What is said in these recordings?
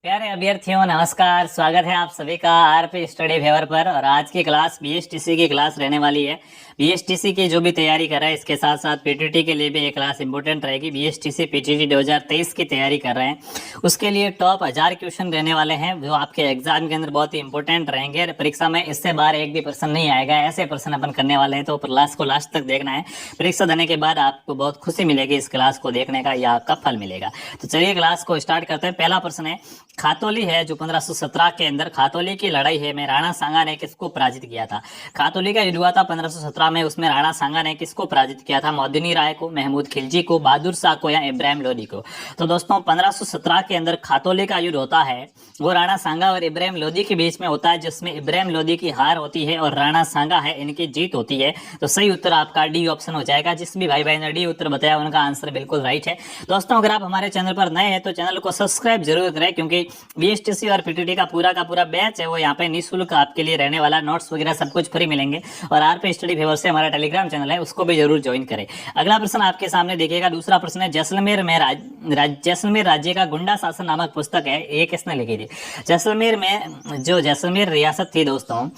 प्यारे अभ्यर्थियों नमस्कार। स्वागत है आप सभी का आरपी स्टडी फेवर पर। और आज की क्लास बीएसटीसी की क्लास रहने वाली है। बीएसटीसी की जो भी तैयारी कर रहा है इसके साथ साथ पीटीटी के लिए भी ये क्लास इंपॉर्टेंट रहेगी। बीएसटीसी पीटीटी 2023 की तैयारी कर रहे हैं उसके लिए टॉप 1000 क्वेश्चन रहने वाले हैं जो आपके एग्जाम के अंदर बहुत ही इंपॉर्टेंट रहेंगे। परीक्षा में इससे बाहर एक भी प्रश्न नहीं आएगा, ऐसे प्रश्न अपन करने वाले हैं। तो क्लास को लास्ट तक देखना है। परीक्षा देने के बाद आपको बहुत खुशी मिलेगी इस क्लास को देखने का, या आपका फल मिलेगा। तो चलिए क्लास को स्टार्ट करते हैं। पहला प्रश्न है, खातौली है जो 1517 के अंदर खातौली की लड़ाई है में राणा सांगा ने किसको पराजित किया था। खातौली का युद्ध हुआ था 1517 में, उसमें राणा सांगा ने किसको पराजित किया था? मोदिनी राय को, महमूद खिलजी को, बहादुर शाह को, या इब्राहिम लोदी को। तो दोस्तों 1517 के अंदर खातौली का युद्ध होता है वो राणा सांगा और इब्राहिम लोदी के बीच में होता है, जिसमें इब्राहिम लोदी की हार होती है और राणा सांगा है इनकी जीत होती है। तो सही उत्तर आपका डी ऑप्शन हो जाएगा। जिस भी भाई बहन ने डी उत्तर बताया उनका आंसर बिल्कुल राइट है। दोस्तों अगर आप हमारे चैनल पर नए हैं तो चैनल को सब्सक्राइब जरूर करें, क्योंकि बीएसटीसी और पीटीटी का पूरा बैच है वो यहाँ पे निःशुल्क आपके लिए रहने वाला। नोट्स वगैरह सब कुछ फ्री मिलेंगे। और आरपी स्टडी फेवर से हमारा टेलीग्राम चैनल है उसको भी जरूर ज्वाइन करें। अगला प्रश्न आपके सामने देखिएगा। दूसरा प्रश्न है, जैसलमेर में जैसलमेर राज्य का गुंडा शासन नामक पुस्तक है, ये किसने लिखी थी? जैसलमेर में जो जैसलमेर रियासत थी दोस्तों,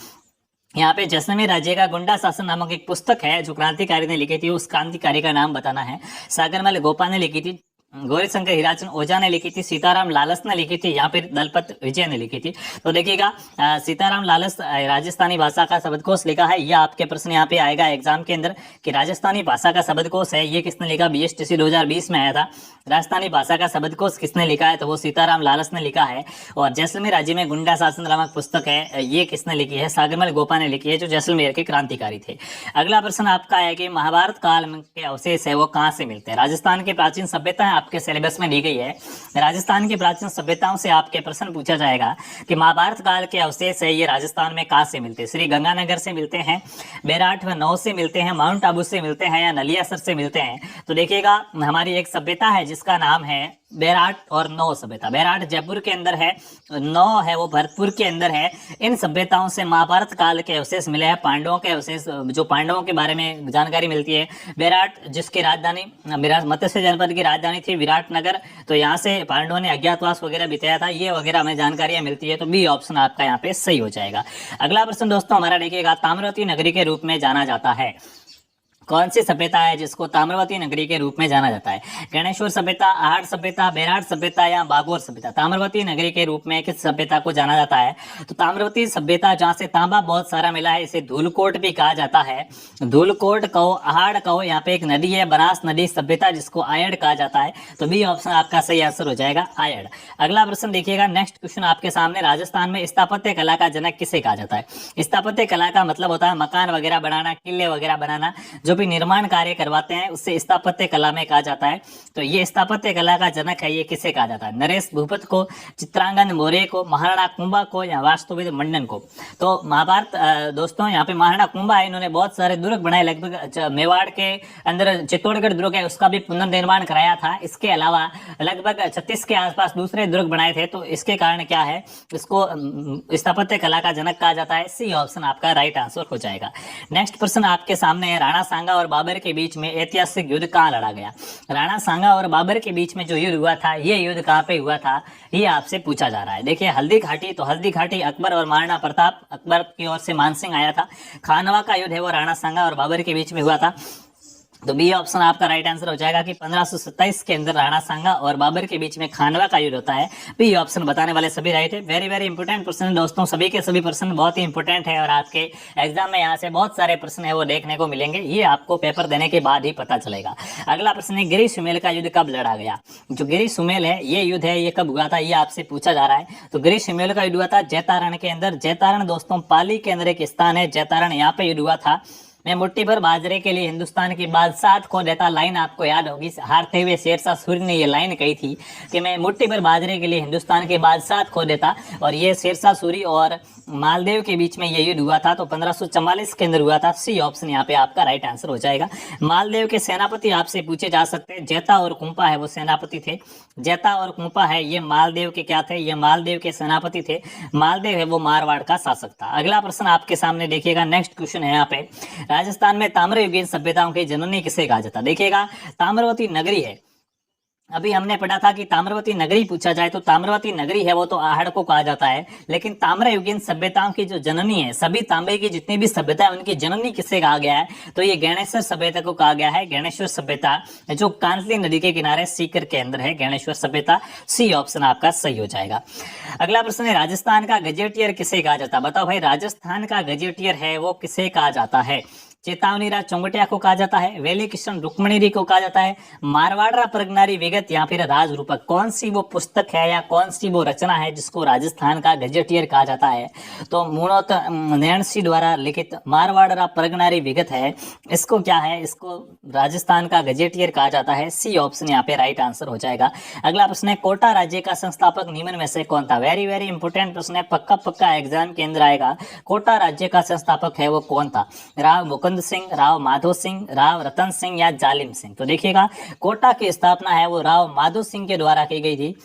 यहाँ पे जैसलमेर राज्य का गुंडा शासन नामक एक पुस्तक है जो क्रांतिकारी ने लिखी थी। उस क्रांतिकारी का नाम बताना है। सागरमल गोपा ने लिखी थी, गौरीशंकर हिराचंद ओझा ने लिखी थी, सीताराम लालस ने लिखी थी, या फिर दलपत विजय ने लिखी थी। तो देखिएगा सीताराम लालस राजस्थानी भाषा का शब्दकोश लिखा है। यह आपके प्रश्न यहाँ पे आएगा एग्जाम के अंदर कि राजस्थानी भाषा का शब्दकोश है ये किसने लिखा? बीएसटीसी 2020 में आया था। राजस्थानी भाषा का शब्दकोश किसने लिखा है? तो वो सीताराम लालस ने लिखा है। और जैसलमेर राज्य में गुंडा शासन नामक पुस्तक है ये किसने लिखी है? सागरमल गोपा ने लिखी है, जो जैसलमेर के क्रांतिकारी थे। अगला प्रश्न आपका है कि महाभारत काल के अवशेष है वो कहाँ से मिलते हैं? राजस्थान की प्राचीन सभ्यता आपके सिलेबस में दी गई है। राजस्थान की प्राचीन सभ्यताओं से आपके प्रश्न पूछा जाएगा कि महाभारत काल के अवशेष है ये राजस्थान में कहाँ से मिलते हैं? श्री गंगानगर से मिलते हैं, बेराट व नौ से मिलते हैं, माउंट आबू से मिलते हैं, या नलियासर से मिलते हैं? तो देखिएगा हमारी एक सभ्यता है जिसका नाम है बेराट और नौ सभ्यता। बेराट जयपुर के अंदर है, नौ है वो भरतपुर के अंदर है। इन सभ्यताओं से महाभारत काल के अवशेष मिले हैं। पांडवों के अवशेष, जो पांडवों के बारे में जानकारी मिलती है। बेराट जिसकी राजधानी मत्स्य जनपद की राजधानी थी विराटनगर, तो यहाँ से पांडवों ने अज्ञातवास वगैरह बिताया था, ये वगैरह हमें जानकारियां मिलती है। तो बी ऑप्शन आपका यहाँ पे सही हो जाएगा। अगला प्रश्न दोस्तों हमारा देखिएगा, ताम्रवती नगरी के रूप में जाना जाता है कौन सी सभ्यता है जिसको ताम्रवती नगरी के रूप में जाना जाता है? गणेश्वर सभ्यता, आहट सभ्यता, बेराट सभ्यता, या बागोर सभ्यता? ताम्रवती नगरी के रूप में किस सभ्यता को जाना जाता है? तो ताम्रवती सभ्यता जहाँ से तांबा बहुत सारा मिला है, इसे धूलकोट भी कहा जाता है। धूलकोट कहो, आहड़ कहो, यहाँ पे एक नदी है बनास नदी सभ्यता जिसको आयड़ कहा जाता है। तो बी ऑप्शन आपका सही आंसर हो जाएगा, आयड़। अगला प्रश्न देखिएगा, नेक्स्ट क्वेश्चन आपके सामने, राजस्थान में स्थापत्य कला का जनक किसे कहा जाता है? स्थापत्य कला का मतलब होता है मकान वगैरह बनाना, किले वगैरह बनाना, जो भी निर्माण कार्य करवाते हैं उससे स्थापत्य कला में कहा जाता है। तो ये स्थापत्य कला का जनक है ये किसे कहा जाता है? नरेश भूपत को, चित्रांगन मौर्य को, महाराणा कुंभा को, या वास्तुविद मंडन को? तो महाभारत दोस्तों यहाँ पे महाराणा कुंभा है, इन्होंने बहुत सारे दुर्ग बनाए। लगभग मेवाड़ के अंदर चित्तौड़गढ़ दुर्ग है उसका भी पुनर्निर्माण कराया था। इसके अलावा लगभग 36 के आसपास दूसरे दुर्ग बनाए थे। तो इसके कारण क्या है, इसको स्थापत्य कला का जनक कहा जाता है। सी ऑप्शन आपका राइट आंसर हो जाएगा। नेक्स्ट प्रश्न आपके सामने है, राणा सांगा और बाबर के बीच में ऐतिहासिक युद्ध कहाँ लड़ा गया? राणा सांगा और बाबर के बीच में जो युद्ध हुआ था ये युद्ध कहाँ पे हुआ था ये आपसे पूछा जा रहा है। देखिए हल्दी घाटी, तो हल्दी घाटी अकबर और महाराणा प्रताप, अकबर की ओर से मानसिंह आया था। खानवा का युद्ध है वो राणा सांगा और बाबर के बीच में हुआ था। तो बी ऑप्शन आपका राइट आंसर हो जाएगा कि 1527 के अंदर राणा सांगा और बाबर के बीच में खानवा का युद्ध होता है। बी ऑप्शन बताने वाले सभी राइट है। वेरी इंपोर्टेंट प्रश्न दोस्तों, सभी के सभी प्रश्न बहुत ही इंपोर्टेंट है और आपके एग्जाम में यहाँ से बहुत सारे प्रश्न है वो देखने को मिलेंगे। ये आपको पेपर देने के बाद ही पता चलेगा। अगला प्रश्न है, गिरी सुमेल का युद्ध कब लड़ा गया? जो गिरी सुमेल है ये युद्ध है ये कब हुआ था ये आपसे पूछा जा रहा है। तो गिरी सुमेल का युद्ध हुआ था जैतारण के अंदर। जैतारण दोस्तों पाली के अंदर एक स्थान है जैतारण, यहाँ पे युद्ध हुआ था। मैं मुट्ठी भर बाजरे के लिए हिंदुस्तान की बादशाह खो देता, लाइन आपको याद होगी। हारते हुए शेरशाह सूरी ने ये लाइन कही थी कि मैं मुट्ठी भर बाजरे के लिए हिंदुस्तान के बादशाह खो देता। और ये शेरशाह सूरी और मालदेव के बीच में ये युद्ध हुआ था। तो 1544 के अंदर हुआ था। सी ऑप्शन यहाँ पे आपका राइट आंसर हो जाएगा। मालदेव के सेनापति आपसे पूछे जा सकते हैं। जैता और कुंपा है वो सेनापति थे। जैता और कुंपा है ये मालदेव के क्या थे? ये मालदेव के सेनापति थे। मालदेव है वो मारवाड़ का शासक था। अगला प्रश्न आपके सामने देखिएगा, नेक्स्ट क्वेश्चन है यहाँ पे, राजस्थान में ताम्रयुगीन सभ्यताओं की जननी किसे कहा जाता? देखिएगा ताम्रवती नगरी है अभी हमने पढ़ा था कि ताम्रवती नगरी पूछा जाए तो ताम्रवती नगरी है वो तो आहड़ को कहा जाता है, लेकिन ताम्रयुगीन सभ्यताओं की जो जननी है, सभी तांबे की जितनी भी सभ्यता है उनकी जननी किसे कहा गया है, तो ये गणेश्वर सभ्यता को कहा गया है। गणेश्वर सभ्यता जो कांसली नदी के किनारे सीकर के अंदर है, गणेश्वर सभ्यता। सी ऑप्शन आपका सही हो जाएगा। अगला प्रश्न है, राजस्थान का गजेटियर किसे कहा जाता है? बताओ भाई, राजस्थान का गजेटियर है वो किसे कहा जाता है? चेतावनी राज चौंगटिया को कहा जाता है, वेली कृष्ण रुक्मणी को कहा जाता है, मारवाड़ा प्रगनारी विगत या फिर राज रूपक। कौन सी वो पुस्तक है या कौन सी वो रचना है जिसको राजस्थान का गजेटियर कहा जाता है? तो मूणत नैणसी द्वारा लिखित मारवाड़ा प्रगनारी विगत है, इसको क्या है, इसको राजस्थान का गजेटियर कहा जाता है। सी ऑप्शन यहाँ पे राइट आंसर हो जाएगा। अगला प्रश्न है, कोटा राज्य का संस्थापक निम्न में से कौन था? वेरी वेरी इंपोर्टेंट प्रश्न है, पक्का एग्जाम के अंदर आएगा। कोटा राज्य का संस्थापक है वो कौन था? राव मुकुंद सिंह, राव माधो सिंह, राव रतन सिंह या जालिम सिंह? तो देखिएगा, कोटा की स्थापना है वो राव माधो सिंह के द्वारा की गई थी।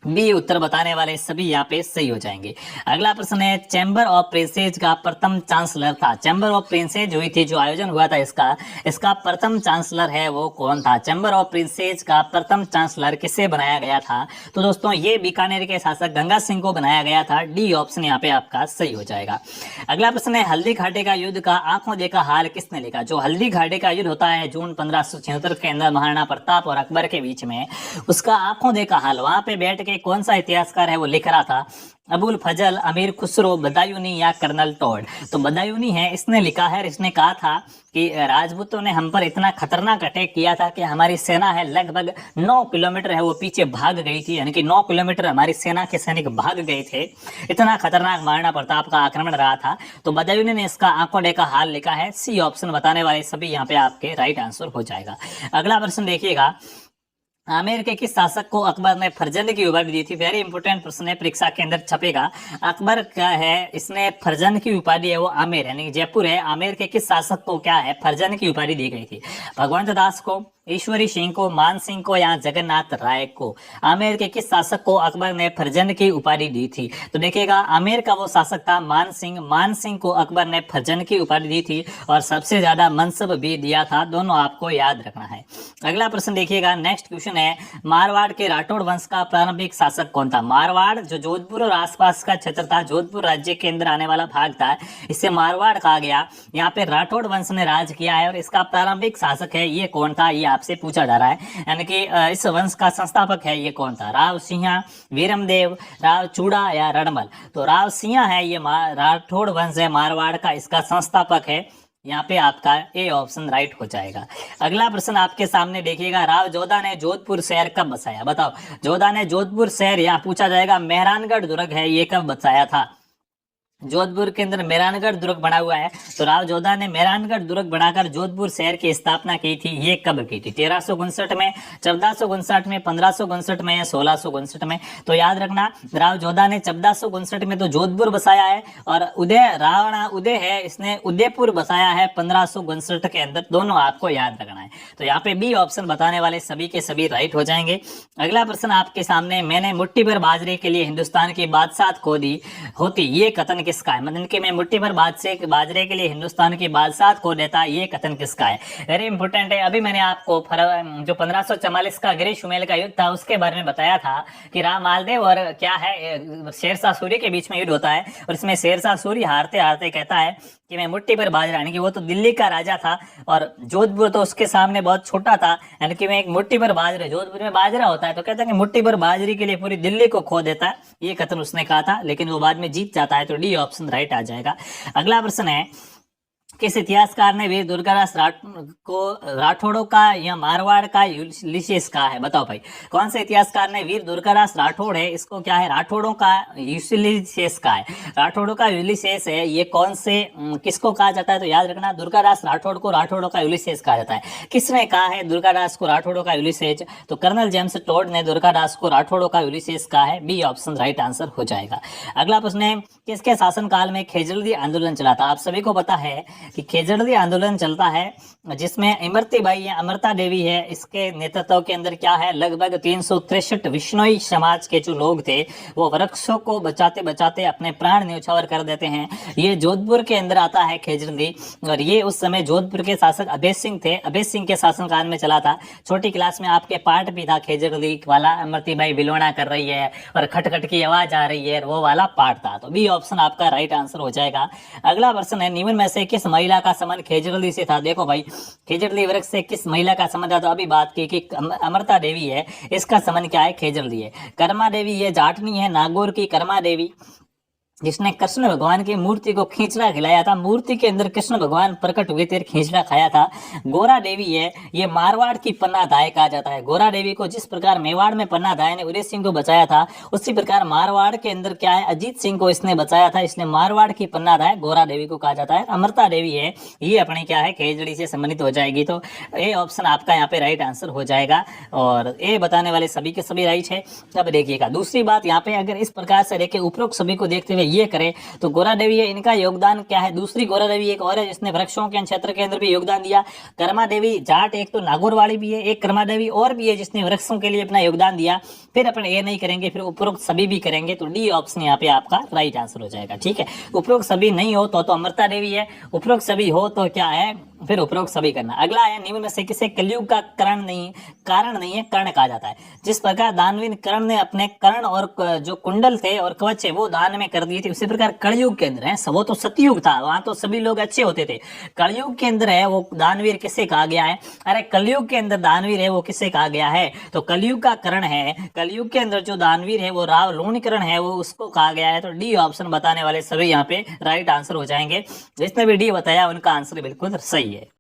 बी उत्तर बताने वाले सभी यहाँ पे सही हो जाएंगे। अगला प्रश्न है, चैम्बर ऑफ प्रिंसेस का प्रथम चांसलर था? चैम्बर ऑफ प्रिंसेस हुई थी, जो आयोजन हुआ था इसका प्रथम चांसलर है वो कौन था? चैम्बर ऑफ प्रिंसेस का प्रथम चांसलर किसे बनाया गया था? तो दोस्तों ये बीकानेर के शासक गंगा सिंह को बनाया गया था। डी ऑप्शन यहाँ पे आपका सही हो जाएगा। अगला प्रश्न है, हल्दी घाटी का युद्ध का आंखों देखा हाल किसने लिखा? जो हल्दी घाटी का युद्ध होता है जून 1576 के अंदर महाराणा प्रताप और अकबर के बीच में, उसका आंखों देखा हाल वहां पे बैठ के कौन सा इतिहासकार है वो लिख रहा था? अबुल फजल, अमीर खुसरो, बदायूनी या कर्नल टॉड? तो बदायूनी है, इसने लिखा है। इसने कहा था कि राजपूतों ने हम पर इतना खतरनाक अटैक किया था कि हमारी सेना है लगभग 9 किलोमीटर है वो पीछे भाग गई थी, यानी कि 9 किलोमीटर हमारी सेना के सैनिक भाग गए थे। इतना खतरनाक महाराणा प्रताप का आक्रमण रहा था। तो बदायूनी ने इसका आंखों देखा हाल लिखा है। सी ऑप्शन बताने वाले सभी यहाँ पे आपके राइट आंसर हो जाएगा। अगला प्रश्न देखिएगा, आमेर के किस शासक को अकबर ने फरजंद की उपाधि दी थी? वेरी इंपोर्टेंट प्रश्न है, परीक्षा के अंदर छपेगा। अकबर क्या है, इसने फरजंद की उपाधि है वो आमेर, यानी जयपुर है, आमेर के किस शासक को क्या है फरजंद की उपाधि दी गई थी? भगवंत दास को, ईश्वरी सिंह को, मान सिंह को या जगन्नाथ राय को? आमेर के किस शासक को अकबर ने फरजंद की उपाधि दी थी? तो देखिएगा, आमेर का वो शासक था मान सिंह। मान सिंह को अकबर ने फरजंद की उपाधि दी थी और सबसे ज्यादा मनसब भी दिया था। दोनों आपको याद रखना है। अगला प्रश्न देखिएगा, नेक्स्ट क्वेश्चन है, मारवाड़ के राठौड़ वंश का प्रारंभिक शासक कौन था? मारवाड़ जो जोधपुर और आसपास का क्षेत्र था, जोधपुर राज्य के अंदर आने वाला भाग था, इसे मारवाड़ कहा गया। यहाँ पे राठौड़ वंश ने राज किया है और इसका प्रारंभिक शासक है ये कौन था, ये आपसे पूछा जा रहा है। यानी कि इस वंश का संस्थापक है ये कौन था? राव सिंह, वीरमदेव, राव चूड़ा या रणमल? तो राव सिंह है ये राठौड़ वंश है मारवाड़ का, इसका संस्थापक है। यहाँ पे आपका ए ऑप्शन राइट हो जाएगा। अगला प्रश्न आपके सामने देखिएगा, राव जोधा ने जोधपुर शहर कब बसाया? बताओ, जोधा ने जोधपुर शहर, यहाँ पूछा जाएगा मेहरानगढ़ दुर्ग है ये कब बसाया था? जोधपुर के अंदर मेहरानगढ़ दुर्ग बना हुआ है। तो राव जोधा ने मेहरानगढ़ दुर्ग बनाकर जोधपुर शहर की स्थापना की थी, ये कब की थी? 1359 में, 1459 में, 1559 में या 1659 में? तो याद रखना, राव जोधा ने 1459 में तो जोधपुर बसाया है और रावणा उदय है, इसने उदयपुर बसाया है 1559 के अंदर। दोनों आपको याद रखना है। तो यहाँ पे बी ऑप्शन बताने वाले सभी के सभी राइट हो जाएंगे। अगला प्रश्न आपके सामने, मैंने मुट्ठी भर बाजरे के लिए हिंदुस्तान की बादशाहत खो दी होती, ये कथन किसका है? मतलब कि मैं मुट्ठी भर बाजरे के लिए हिंदुस्तान की बादशाहत खो देता, ये कथन किसका है? वेरी इंपोर्टेंट है। अभी मैंने आपको जो 1544 का गिरी शुमेल का युद्ध था उसके बारे में बताया था कि राम मालदेव और क्या है शेरशाह सूरी के बीच में युद्ध होता है और इसमें शेरशाह सूरी हारते हारते कहता है कि मैं मुट्ठी भर बाजरा, यानी कि वो तो दिल्ली का राजा था और जोधपुर तो उसके सामने बहुत छोटा था, यानी कि मैं एक मुट्ठी भर बाजरे, जोधपुर में बाजरा होता है तो कहता है कि मुट्ठी भर बाजरी के लिए पूरी दिल्ली को खो देता है, ये कथन उसने कहा था। लेकिन वो बाद में जीत जाता है, तो डी ऑप्शन राइट आ जाएगा। अगला प्रश्न है, किस इतिहासकार ने वीर दुर्गादास को राठौड़ों का या मारवाड़ का यूलिसेस कहा है? बताओ भाई, कौन से इतिहासकार ने वीर दुर्गादास राठौड़ है इसको क्या है राठौड़ों का यूलिसेस कहा है? राठौड़ों का यूलिसेस है ये कौन से किसको कहा जाता है? तो याद रखना, दुर्गादास राठौड़ को राठौड़ों का यूलिसेस कहा जाता है। किसने कहा है दुर्गादास को राठौड़ों का यूलिसेस? तो कर्नल जेम्स टॉड ने दुर्गादास को राठौड़ों का यूलिसेस कहा है। बी ऑप्शन राइट आंसर हो जाएगा। अगला प्रश्न है, किसके शासनकाल में खेजड़दी आंदोलन चला था? आप सभी को पता है कि खेजड़ली आंदोलन चलता है, जिसमें इमरती बाई अमृता देवी है, इसके नेतृत्व के अंदर क्या है, लगभग 363 विश्नोई समाज के जो लोग थे वो वृक्षों को बचाते बचाते अपने प्राण न्यौछावर कर देते हैं। ये जोधपुर के अंदर आता है खेजड़ली, और ये उस समय जोधपुर के शासक अभय सिंह थे, अभय सिंह के शासनकाल में चला था। छोटी क्लास में आपके पाठ भी था खेजड़ली वाला, इमरती बाई बिलोना कर रही है और खटखट की आवाज आ रही है, वो वाला पाठ था। तो बी ऑप्शन आपका राइट आंसर हो जाएगा। अगला प्रश्न है, निम्न में से किस महिला का संबंध खेजड़ली से था? देखो भाई, खेजड़ली वृक्ष से किस महिला का संबंध था? तो अभी बात की कि अमृता देवी है, इसका संबंध क्या है? खेजड़ली है। कर्मा देवी ये जाटनी है, नागौर की कर्मा देवी, जिसने कृष्ण भगवान की मूर्ति को खींचड़ा खिलाया था। मूर्ति के अंदर कृष्ण भगवान प्रकट हुए थे, खींचड़ा खाया था। गोरा देवी है, ये मारवाड़ की पन्ना दाय कहा जाता है। गोरा देवी को जिस प्रकार मेवाड़ में पन्ना दाय ने उदय सिंह को बचाया था, उसी प्रकार मारवाड़ के अंदर क्या है, अजीत सिंह को इसने बचाया था, इसलिए मारवाड़ की पन्ना दाय गोरा देवी को कहा जाता है। अमृता देवी है, ये अपनी क्या है, खेजड़ी से संबंधित हो जाएगी। तो ए ऑप्शन आपका यहाँ पे राइट आंसर हो जाएगा, और ए बताने वाले सभी के सभी राइट है। अब देखिएगा दूसरी बात, यहाँ पे अगर इस प्रकार से देखिए उपरोक्त सभी को देखते हुए ये करें तो गोरा देवी है, इनका योगदान क्या है? दूसरी गोरा देवी एक और है जिसने वृक्षों के क्षेत्र के अंदर भी योगदान दिया। कर्मा देवी जाट एक तो नागौर वाली भी है, एक कर्मा देवी और भी है जिसने वृक्षों के लिए अपना योगदान दिया। फिर अपन ये नहीं करेंगे, फिर उपरोक्त सभी भी करेंगे, तो डी ऑप्शन यहाँ पे आपका राइट आंसर हो जाएगा। ठीक है, उपरोक्त सभी नहीं हो तो अमृता देवी है, उपरोक्त सभी हो तो क्या है, फिर उपरोक्त सभी करना। अगला है, निम्न में से किसे कलयुग का कारण नहीं है, कर्ण कहा जाता है? जिस प्रकार दानवीर कर्ण ने अपने कर्ण और जो कुंडल थे और कवच है वो दान में कर दिए थे, उसी प्रकार कलयुग के अंदर है, वो तो सतयुग था, वहां तो सभी लोग अच्छे होते थे। कलयुग के अंदर है वो दानवीर किसे कहा गया है? अरे कलयुग के अंदर दानवीर है वो किसे कहा गया है? तो कलयुग का कर्ण है, कलयुग के अंदर जो दानवीर है वो रावलोणीकरण है, वो उसको कहा गया है। तो डी ऑप्शन बताने वाले सभी यहाँ पे राइट आंसर हो जाएंगे। जिसने भी डी बताया उनका आंसर बिल्कुल सही है।